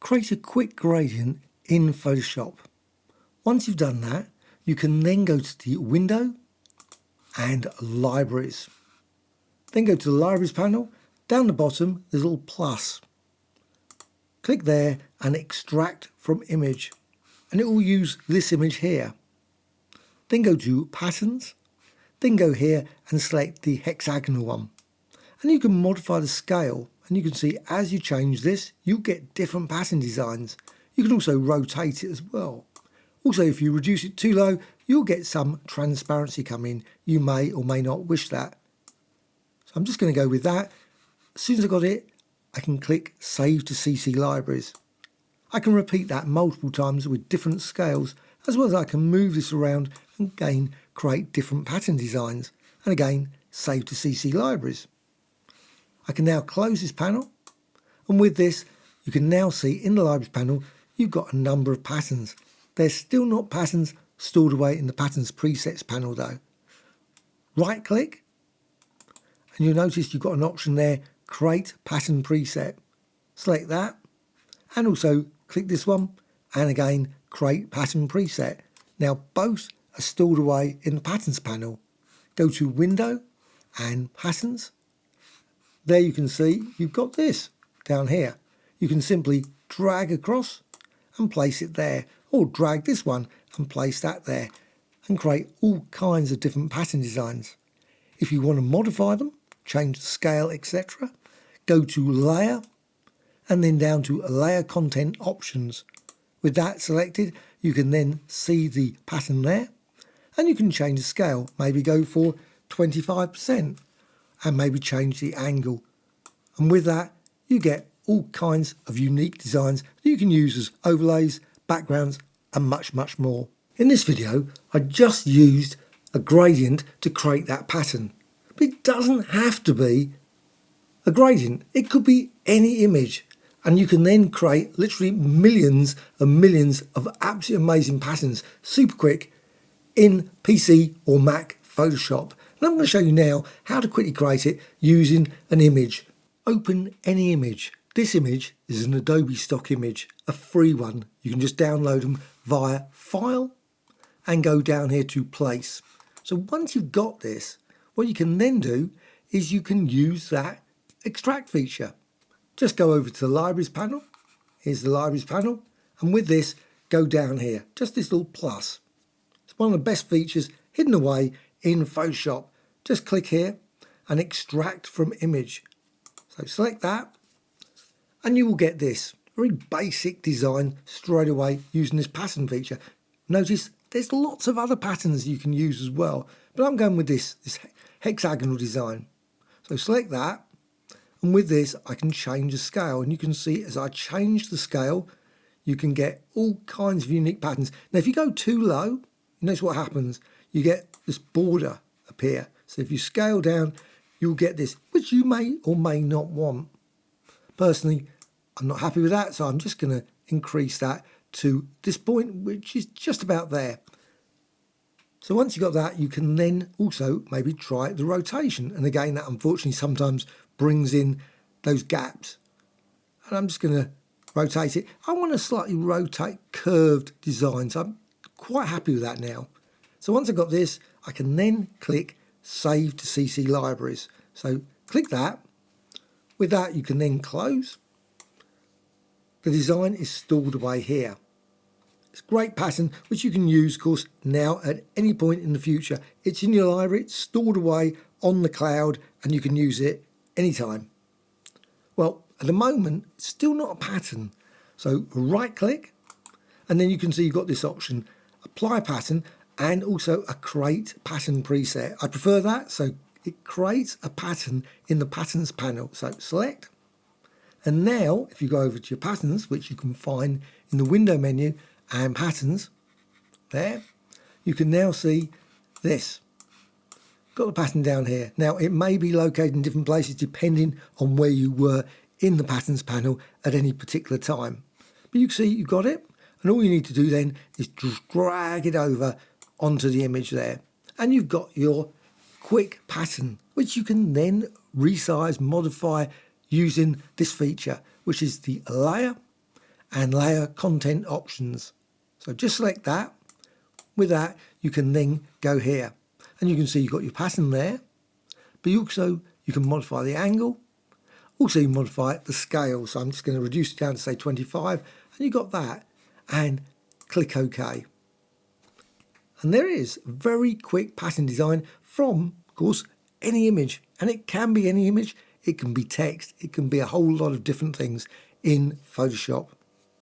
create a quick gradient in Photoshop. Once you've done that, you can then go to the Window and Libraries. Then go to the Libraries panel. Down the bottom, there's a little plus. Click there and Extract from Image, and it will use this image here. Then go to Patterns, then go here and select the hexagonal one. And you can modify the scale, and you can see as you change this, you'll get different pattern designs. You can also rotate it as well. Also, if you reduce it too low, you'll get some transparency come in. You may or may not wish that. So I'm just going to go with that. As soon as I've got it, I can click Save to CC Libraries. I can repeat that multiple times with different scales, as well as I can move this around and again create different pattern designs. And again, Save to CC Libraries. I can now close this panel, and with this, you can now see in the Libraries panel, you've got a number of patterns. They're still not patterns stored away in the Patterns Presets panel though. Right click, and you'll notice you've got an option there, Create Pattern Preset. Select that, and also click this one, and again, Create Pattern Preset. Now both are stored away in the Patterns panel. Go to Window and Patterns. There you can see you've got this down here. You can simply drag across and place it there, or drag this one and place that there, and create all kinds of different pattern designs. If you want to modify them, change the scale, etc., go to Layer and then down to Layer Content Options. With that selected, you can then see the pattern there, and you can change the scale, maybe go for 25%, and maybe change the angle. And with that, you get all kinds of unique designs that you can use as overlays, backgrounds, and much, much more. In this video, I just used a gradient to create that pattern. But it doesn't have to be a gradient. It could be any image. And you can then create literally millions and millions of absolutely amazing patterns super quick in PC or Mac Photoshop. And I'm going to show you now how to quickly create it using an image. Open any image. This image is an Adobe stock image, a free one. You can just download them via File and go down here to Place. So once you've got this, what you can then do is you can use that extract feature. Just go over to the Libraries panel. Here's the Libraries panel. And with this, go down here. Just this little plus. It's one of the best features hidden away in Photoshop. Just click here and Extract from Image. So select that, and you will get this very basic design straight away using this pattern feature. Notice there's lots of other patterns you can use as well, but I'm going with this hexagonal design. So select that, and with this I can change the scale, and you can see as I change the scale you can get all kinds of unique patterns. Now if you go too low, you notice what happens. You get this border appear. So if you scale down, you'll get this, which you may or may not want. Personally, I'm not happy with that, so I'm just going to increase that to this point, which is just about there. So once you've got that, you can then also maybe try the rotation. And again, that unfortunately sometimes brings in those gaps. And I'm just going to rotate it. I want to slightly rotate curved designs. I'm quite happy with that now. So once I've got this, I can then click Save to CC Libraries. So click that. With that, you can then close. The design is stored away here. It's a great pattern which you can use, of course, now at any point in the future. It's in your library, it's stored away on the cloud, and you can use it anytime. Well, at the moment, it's still not a pattern. So right click, and then you can see you've got this option, Apply Pattern, and also a Create Pattern Preset. I prefer that, so it creates a pattern in the Patterns panel. So select, and now if you go over to your patterns, which you can find in the Window menu and Patterns, there, you can now see this. Got the pattern down here. Now it may be located in different places depending on where you were in the Patterns panel at any particular time. But you can see you've got it, and all you need to do then is just drag it over onto the image there, and you've got your quick pattern, which you can then resize, modify using this feature, which is the Layer and layer content options. So just select that. With that, you can then go here, and you can see you've got your pattern there, but you can modify the angle. Also, you modify the scale. So I'm just going to reduce it down to say 25, and you got that, and click OK. And there it is, very quick pattern design from, of course, any image. And it can be any image, it can be text, it can be a whole lot of different things in Photoshop.